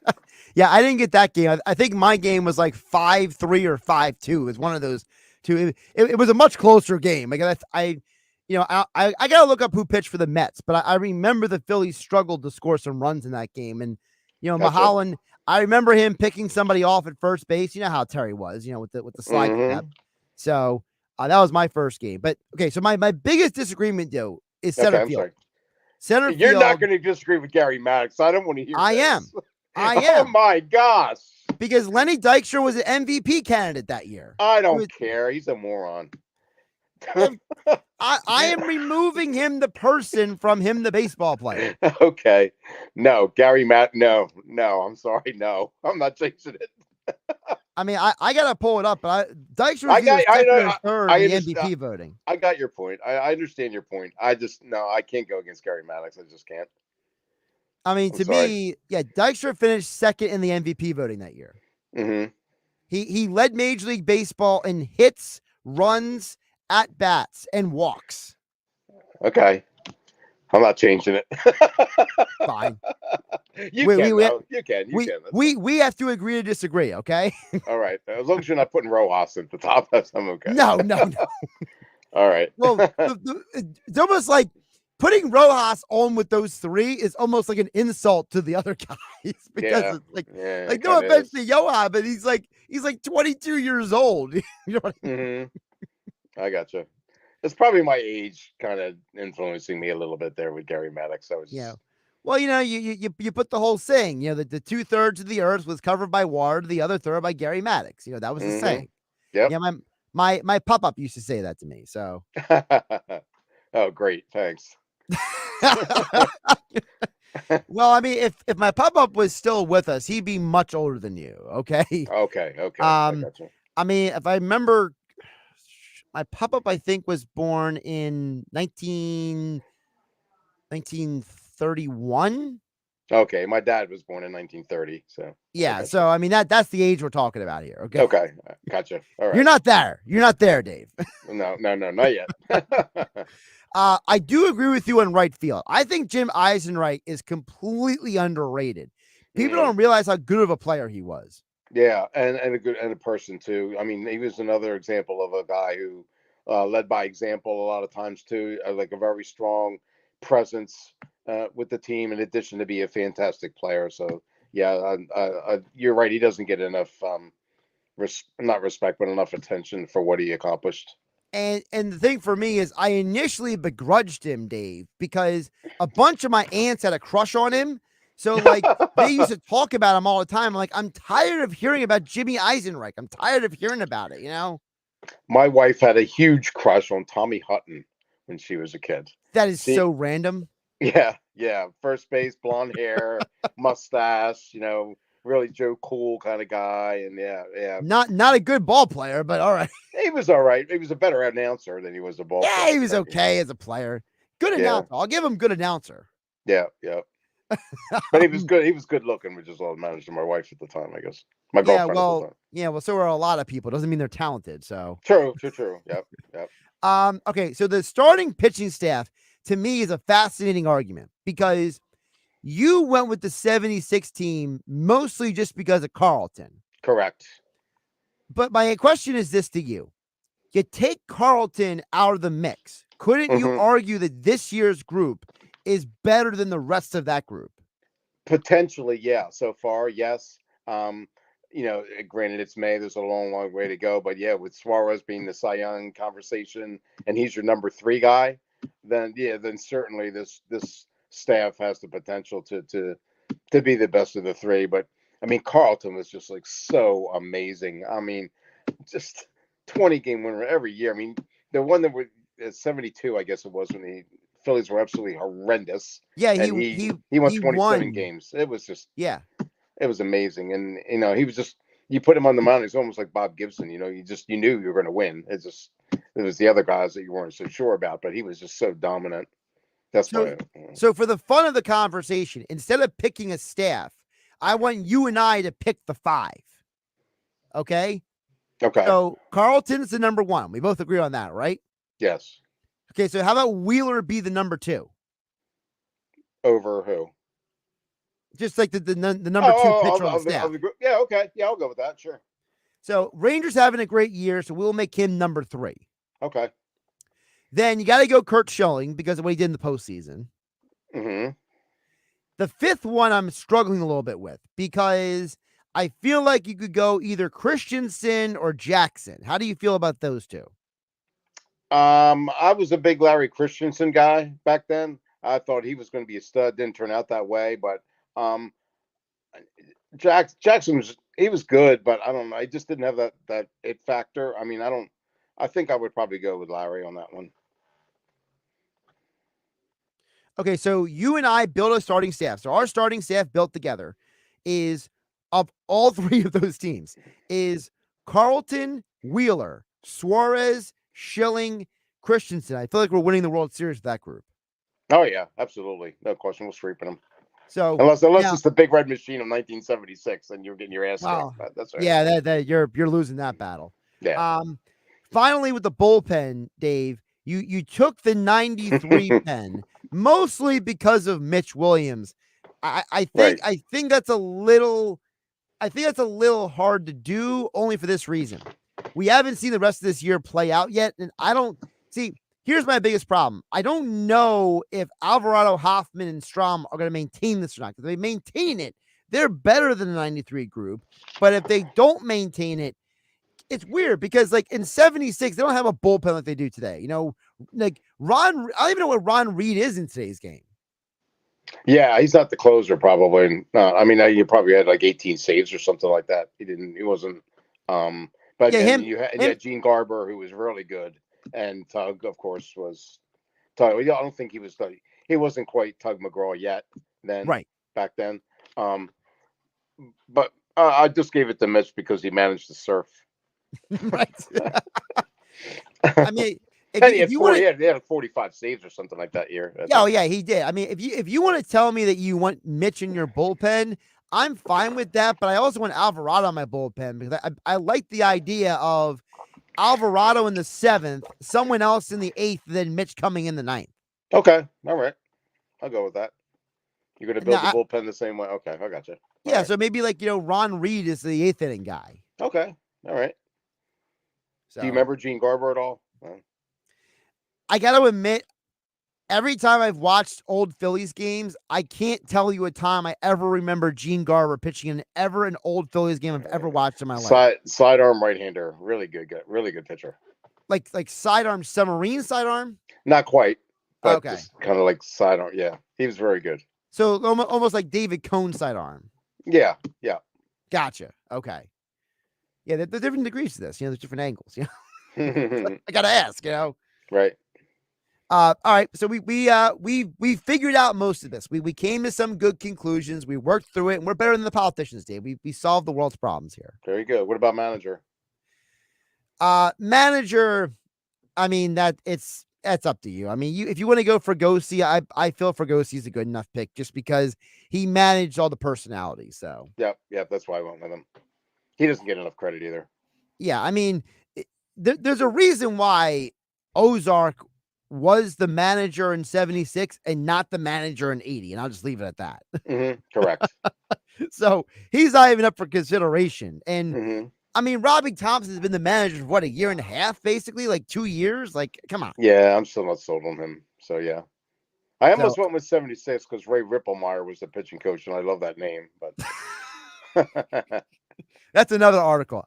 Yeah, I didn't get that game. I think my game was like 5-3 or 5-2. It was one of those two. It was a much closer game. Like I gotta look up who pitched for the Mets, but I remember the Phillies struggled to score some runs in that game. And Gotcha. Mahalan, I remember him picking somebody off at first base. You know how Terry was, with the slide step. So that was my first game. But okay, so my biggest disagreement though is center I'm field. sorry. Center You're field. not going to disagree with Gary Maddox. I don't want to hear. I am. Oh my gosh! Because Lenny Dykstra was an MVP candidate that year. I don't care. He's a moron. I am removing him, the person, from him, the baseball player. Okay. No, Gary No, I'm sorry. No, I'm not chasing it. I mean, I gotta pull it up, but Dykstra was second or third in the MVP voting. I got your point. I understand your point. I can't go against Gary Maddox. I just can't. I mean, me, Dykstra finished second in the MVP voting that year. Mm-hmm. He led Major League Baseball in hits, runs, at bats, and walks. Okay, I'm not changing it. Fine. You can. We have to agree to disagree, okay? All right. As long as you're not putting Rojas at the top, I'm okay. No. All right. Well, it's almost like putting Rojas on with those three is almost like an insult to the other guys because it's no offense to Yohan, but he's like 22 years old. You know what I mean? I gotcha. It's probably my age kind of influencing me a little bit there with Gary Maddox. Well, you put the whole saying, that the 2/3 of the earth was covered by water, the other third by Gary Maddox. That was the saying. Yep. Yeah, my pop-up used to say that to me. So oh, great. Thanks. Well, I mean, if my pop-up was still with us, he'd be much older than you. Okay. Okay. I gotcha. I mean, if I remember, my pop-up, I think, was born in 1931. Okay, my dad was born in 1930. So yeah, so I mean that's the age we're talking about here. Okay. Okay, gotcha. All right. You're not there, Dave. No, not yet. I do agree with you on right field. I think Jim Eisenreich is completely underrated. People don't realize how good of a player he was. Yeah, and a person too. I mean, he was another example of a guy who led by example a lot of times too, like a very strong presence with the team, in addition to be a fantastic player. So yeah, you're right. He doesn't get enough, not respect, but enough attention for what he accomplished. And the thing for me is I initially begrudged him, Dave, because a bunch of my aunts had a crush on him. So like they used to talk about him all the time. I'm like, I'm tired of hearing about Jimmy Eisenreich. I'm tired of hearing about it, My wife had a huge crush on Tommy Hutton when she was a kid. That is so random. Yeah. First base, blonde hair, mustache, really Joe Cool kind of guy. And yeah. Not a good ball player, but all right. He was all right. He was a better announcer than he was a ball player. Yeah, he was okay as a player. Good announcer. I'll give him good announcer. Yeah. But he was good. He was good looking, which is all that matters to my wife at the time, I guess. My girlfriend at the time. Well, so are a lot of people. Doesn't mean they're talented. So true. Yep. Okay, so the starting pitching staff to me is a fascinating argument because you went with the 76 team mostly just because of Carlton. Correct. But my question is this to you. You take Carlton out of the mix. Couldn't you argue that this year's group is better than the rest of that group? Potentially, yeah. So far, yes. Granted, it's May. There's a long way to go. But yeah, with Suarez being the Cy Young conversation, and he's your number 3 guy, then certainly this staff has the potential to be the best of the 3. But I mean, Carlton was just like so amazing. I mean, just 20-game winner every year. I mean, the one that was 72, I guess it was, when the Phillies were absolutely horrendous. Yeah, he won 27 games. It was just it was amazing. And he was just, you put him on the mound, he's almost like Bob Gibson. You knew you were going to win. It was the other guys that you weren't so sure about, but he was just so dominant. That's why. So for the fun of the conversation, instead of picking a staff, I want you and I to pick the 5. Okay. So Carlton's the number 1. We both agree on that, right? Yes. Okay, so how about Wheeler be the number 2? Over who? Just like the number 2 pitcher on the staff. Yeah, okay. Yeah, I'll go with that. Sure. So Rangers having a great year, so we'll make him number 3. Okay. Then you got to go Kurt Schilling because of what he did in the postseason. Mm-hmm. The fifth one I'm struggling a little bit with because I feel like you could go either Christensen or Jackson. How do you feel about those two? I was a big Larry Christensen guy back then. I thought he was going to be a stud. Didn't turn out that way, but Jackson was good, but I don't know. I just didn't have that it factor. I mean, I think I would probably go with Larry on that one. Okay, so you and I built a starting staff. So our starting staff built together is of all three of those teams is Carlton, Wheeler, Suarez, Schilling, Christensen. I feel like we're winning the World Series with that group. Oh yeah, absolutely, no question. We're sweeping them. So unless it's the Big Red Machine of 1976, and you're getting your ass kicked. That's right. Yeah, that you're losing that battle. Yeah. Finally, with the bullpen, Dave, you took the 93 pen mostly because of Mitch Williams. I think that's a little hard to do only for this reason. We haven't seen the rest of this year play out yet, and I don't see. Here's my biggest problem. I don't know if Alvarado, Hoffman, and Strom are going to maintain this or not. If they maintain it, they're better than the 93 group. But if they don't maintain it, it's weird because like in 76, they don't have a bullpen like they do today. You know, like I don't even know what Ron Reed is in today's game. Yeah, he's not the closer probably. I mean, you probably had like 18 saves or something like that. He wasn't. But yeah, you had Gene Garber, who was really good. And Tug, of course, was Tug. I don't think he wasn't quite Tug McGraw yet then, right back then. But I just gave it to Mitch because he managed to surf. Right. I mean, he had 45 saves or something like that year. Yeah, he did. I mean, if you want to tell me that you want Mitch in your bullpen, I'm fine with that. But I also want Alvarado on my bullpen because I like the idea of Alvarado in the 7th, someone else in the 8th, then Mitch coming in the 9th. Okay. All right. I'll go with that. You're going to build the bullpen the same way. Okay. I got you. Yeah. Right. So maybe like, Ron Reed is the 8th inning guy. Okay. All right. So, do you remember Gene Garber at all? No. I got to admit, every time I've watched old Phillies games, I can't tell you a time I ever remember Gene Garber pitching in an old Phillies game I've ever watched in my life. Sidearm right-hander, really good pitcher. Like sidearm, submarine sidearm? Not quite, but okay. Just kind of like sidearm. Yeah, he was very good. So almost like David Cohn sidearm. Yeah. Gotcha. Okay. Yeah, there's different degrees to this. There's different angles. I gotta ask. Right. All right. So we figured out most of this. We came to some good conclusions. We worked through it, and we're better than the politicians did. We solved the world's problems here. Very good. What about manager? Manager, I mean that's up to you. I mean, if you want to go Fregosi, I feel Fregosi is a good enough pick just because he managed all the personalities. So yep, that's why I went with him. He doesn't get enough credit either. Yeah, I mean, there's a reason why Ozark was the manager in 76 and not the manager in 80. And I'll just leave it at that. Correct. So he's not even up for consideration. And I mean, Robbie Thompson has been the manager for a year and a half, basically, like 2 years. Like, come on. Yeah, I'm still not sold on him. So yeah. I almost went with 76 because Ray Ripplemeyer was the pitching coach, and I love that name, but That's another article.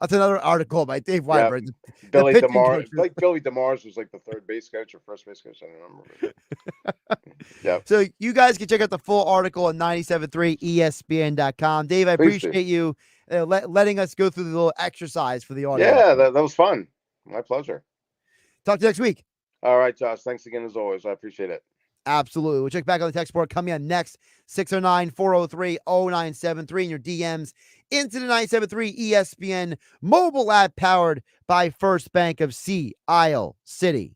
By Dave Weinberg. Yeah. Billy DeMars. Like Billy DeMars was like the third base coach or first base coach. I don't remember. Yeah. So you guys can check out the full article at 973ESPN.com. Dave, I appreciate you letting us go through the little exercise for the audience. Yeah, that was fun. My pleasure. Talk to you next week. All right, Josh. Thanks again as always. I appreciate it. Absolutely. We'll check back on the text board. Coming up next, 609-403-0973 in your DMs into the 973 ESPN mobile app powered by First Bank of Sea Isle City.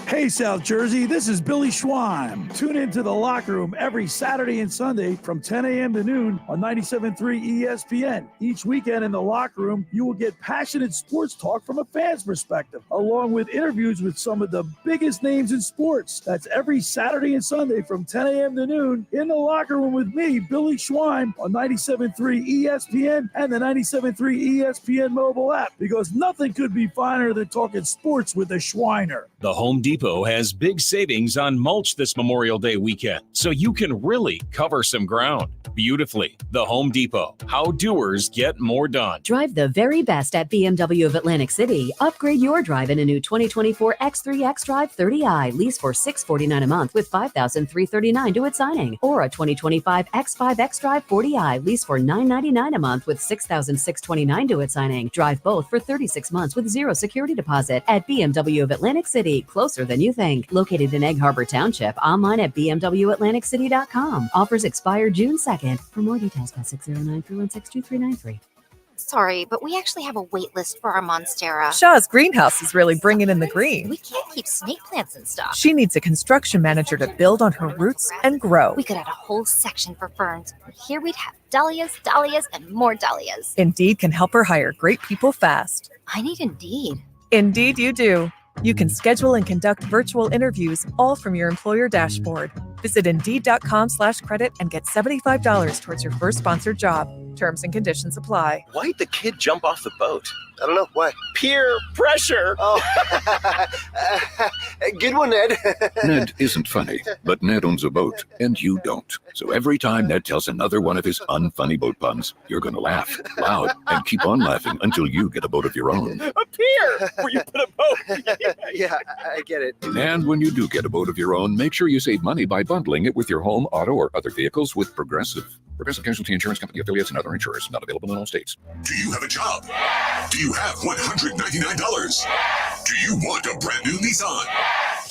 Hey, South Jersey, this is Billy Schwein. Tune into The Locker Room every Saturday and Sunday from 10 a.m. to noon on 97.3 ESPN. Each weekend in The Locker Room, you will get passionate sports talk from a fan's perspective, along with interviews with some of the biggest names in sports. That's every Saturday and Sunday from 10 a.m. to noon in The Locker Room with me, Billy Schwein, on 97.3 ESPN and the 97.3 ESPN mobile app, because nothing could be finer than talking sports with a Schweiner. The Home Depot Depot has big savings on mulch this Memorial Day weekend, so you can really cover some ground beautifully. The Home Depot, how doers get more done. Drive the very best at BMW of Atlantic City. Upgrade your drive in a new 2024 X3 xDrive 30i. Lease for $649 a month with $5,339 due at signing. Or a 2025 X5 xDrive 40i. Lease for $999 a month with $6,629 due at signing. Drive both for 36 months with zero security deposit at BMW of Atlantic City. Closer than you think. Located in Egg Harbor Township. Online at bmwatlanticcity.com. Offers expire June 2nd. For more details, call 609-316-2393. Sorry, but we actually have a wait list for our Monstera. Shaw's greenhouse is really bringing in the green. We can't keep snake plants in stock. She needs a construction manager to build on her roots and grow. We could add a whole section for ferns. Here we'd have dahlias, dahlias, and more dahlias. Indeed can help her hire great people fast. I need Indeed. Indeed you do. You can schedule and conduct virtual interviews all from your employer dashboard. Visit Indeed.com/credit and get $75 towards your first sponsored job. Terms and conditions apply. Why'd the kid jump off the boat? I don't know. Why? Peer pressure. Oh, good one, Ned. Ned isn't funny, but Ned owns a boat, and you don't. So every time Ned tells another one of his unfunny boat puns, you're going to laugh loud and keep on laughing until you get a boat of your own. A pier where you put a boat. Yeah, I get it. And when you do get a boat of your own, make sure you save money by bundling it with your home, auto, or other vehicles with Progressive. Progressive Casualty Insurance Company affiliates and other insurers. Not available in all states. Do you have a job? Do you have $199? Do you want a brand new Nissan?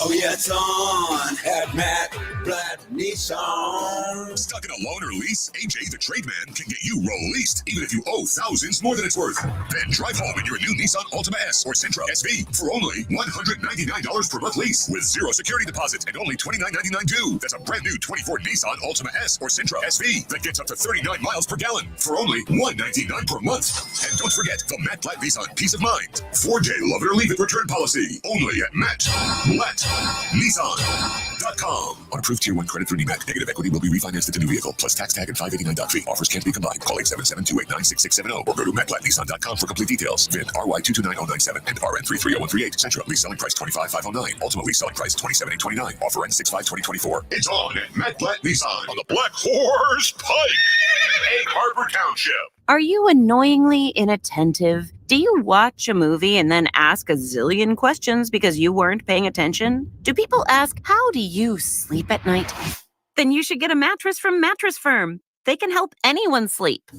Oh yeah, it's on at Matt Blatt Nissan. Stuck in a loan or lease? AJ the Trademan can get you roll-leased, even if you owe thousands more than it's worth. Then drive home in your new Nissan Altima S or Sentra SV for only $199 per month lease with zero security deposit and only $29.99 due. That's a brand new 24 Nissan Altima S or Sentra SV that gets up to 39 miles per gallon for only $199 per month. And don't forget the Matt Blatt Nissan Peace of Mind 4-day love it or leave it return policy only at Matt Blatt Nissan.com. On approved Tier 1 credit through NEMAC. Negative equity will be refinanced into new vehicle plus tax tag and $589 doc fee. Offers can't be combined. Call 877-289-6670 or go to MattBlattNissan.com for complete details. VIN RY229097 and RN330138. Central lease selling price $25,509. Ultimate lease selling price $27,829. Offer ends 6/5/2024. It's on at Matt Blatt Nissan on the Black Horse Pike, Egg Harbor Township. Are you annoyingly inattentive? Do you watch a movie and then ask a zillion questions because you weren't paying attention? Do people ask, how do you sleep at night? Then you should get a mattress from Mattress Firm. They can help anyone sleep.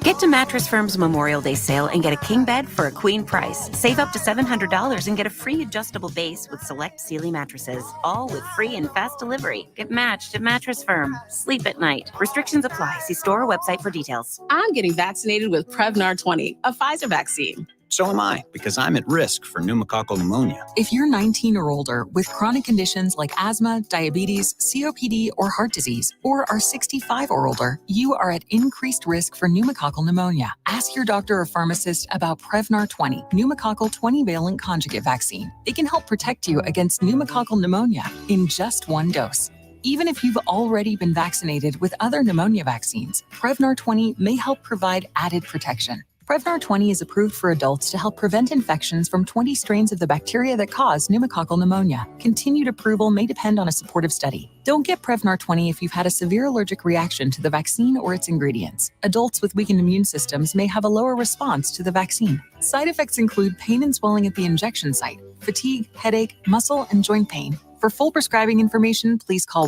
Get to Mattress Firm's Memorial Day sale and get a king bed for a queen price. Save up to $700 and get a free adjustable base with select Sealy mattresses, all with free and fast delivery. Get matched at Mattress Firm. Sleep at night. Restrictions apply. See store or website for details. I'm getting vaccinated with Prevnar 20, a Pfizer vaccine. So am I, because I'm at risk for pneumococcal pneumonia. If you're 19 or older with chronic conditions like asthma, diabetes, COPD, or heart disease, or are 65 or older, you are at increased risk for pneumococcal pneumonia. Ask your doctor or pharmacist about Prevnar 20, pneumococcal 20-valent conjugate vaccine. It can help protect you against pneumococcal pneumonia in just one dose. Even if you've already been vaccinated with other pneumonia vaccines, Prevnar 20 may help provide added protection. Prevnar 20 is approved for adults to help prevent infections from 20 strains of the bacteria that cause pneumococcal pneumonia. Continued approval may depend on a supportive study. Don't get Prevnar 20 if you've had a severe allergic reaction to the vaccine or its ingredients. Adults with weakened immune systems may have a lower response to the vaccine. Side effects include pain and swelling at the injection site, fatigue, headache, muscle, and joint pain. For full prescribing information, please call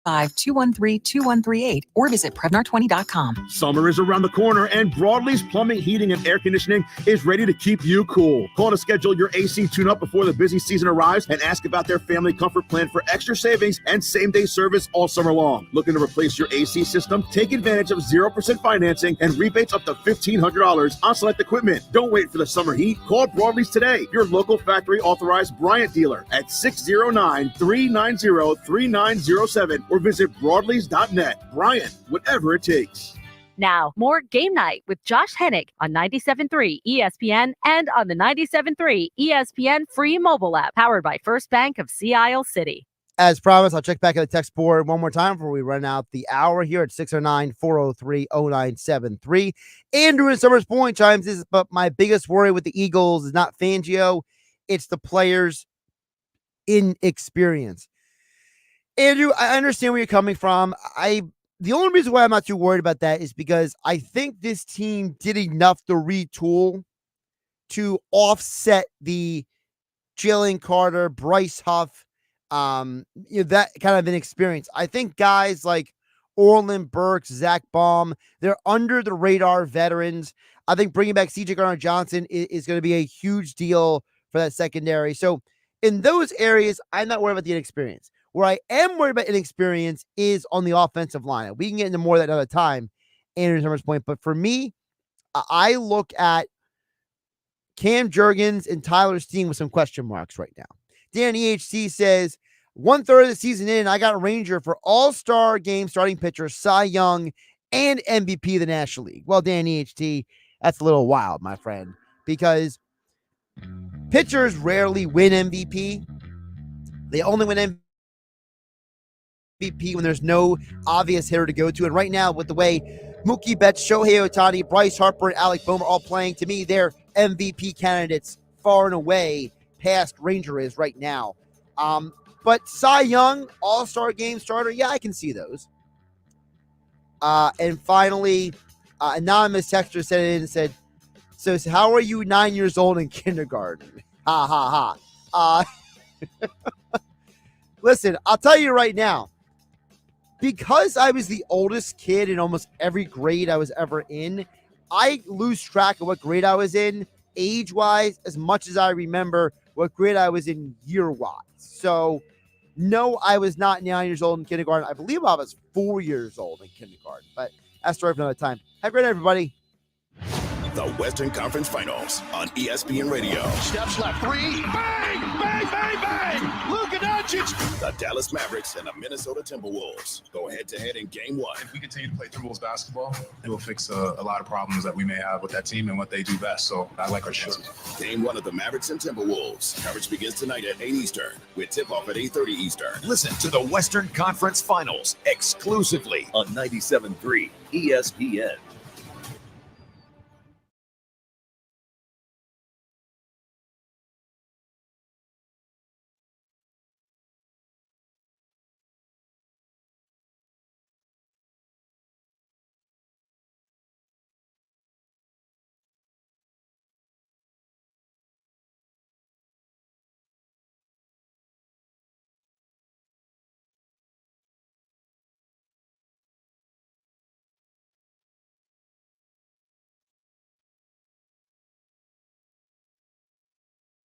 1-855-213-2138 or visit Prevnar20.com. Summer is around the corner, and Broadlee's Plumbing, Heating, and Air Conditioning is ready to keep you cool. Call to schedule your AC tune-up before the busy season arrives and ask about their family comfort plan for extra savings and same-day service all summer long. Looking to replace your AC system? Take advantage of 0% financing and rebates up to $1,500 on select equipment. Don't wait for the summer heat. Call Broadlee's today, your local factory-authorized Bryant dealer at 609-390-3907 or visit Broadleys.net. Bryant, whatever it takes. Now, more Game Night with Josh Hennig on 97.3 ESPN and on the 97.3 ESPN free mobile app powered by First Bank of Sea Isle City. As promised, I'll check back at the text board one more time before we run out the hour here at 609-403-0973. Andrew in Summers Point chimes in, but my biggest worry with the Eagles is not Fangio. It's the players' inexperience. Andrew, I understand where you're coming from. The only reason why I'm not too worried about that is because I think this team did enough to retool to offset the Jalen Carter, Bryce Huff, that kind of inexperience. I think guys like Orlin Burks, Zach Baum, they're under the radar veterans. I think bringing back CJ Gardner-Johnson is going to be a huge deal for that secondary. So in those areas, I'm not worried about the inexperience. Where I am worried about inexperience is on the offensive line. We can get into more of that another time, Andrew Summer's point. But for me, I look at Cam Jurgens and Tyler Steen with some question marks right now. Dan EHC says, 1/3 of the season in, I got a Ranger for all-star game starting pitcher, Cy Young, and MVP of the National League. Well, Dan EHT, that's a little wild, my friend, because pitchers rarely win MVP. They only win MVP when there's no obvious hitter to go to. And right now, with the way Mookie Betts, Shohei Ohtani, Bryce Harper, and Alec Bohm are all playing, to me, they're MVP candidates far and away past Ranger is right now. But Cy Young, all-star game starter, yeah, I can see those. And finally, anonymous texter sent it in and said, so how are you 9 years old in kindergarten? Ha, ha, ha. Listen, I'll tell you right now, because I was the oldest kid in almost every grade I was ever in, I lose track of what grade I was in age-wise as much as I remember what grade I was in year-wise. So, no, I was not 9 years old in kindergarten. I believe I was 4 years old in kindergarten, but that's story for another time. Have a great night, everybody. The Western Conference Finals on ESPN Radio. Steps left, three, bang, bang, bang, bang. Luka Doncic. The Dallas Mavericks and the Minnesota Timberwolves go head-to-head in Game 1. If we continue to play Timberwolves basketball, it will fix a lot of problems that we may have with that team and what they do best. So I like our chances. Game 1 of the Mavericks and Timberwolves. Coverage begins tonight at 8 Eastern with tip-off at 8:30 Eastern. Listen to the Western Conference Finals exclusively on 97.3 ESPN.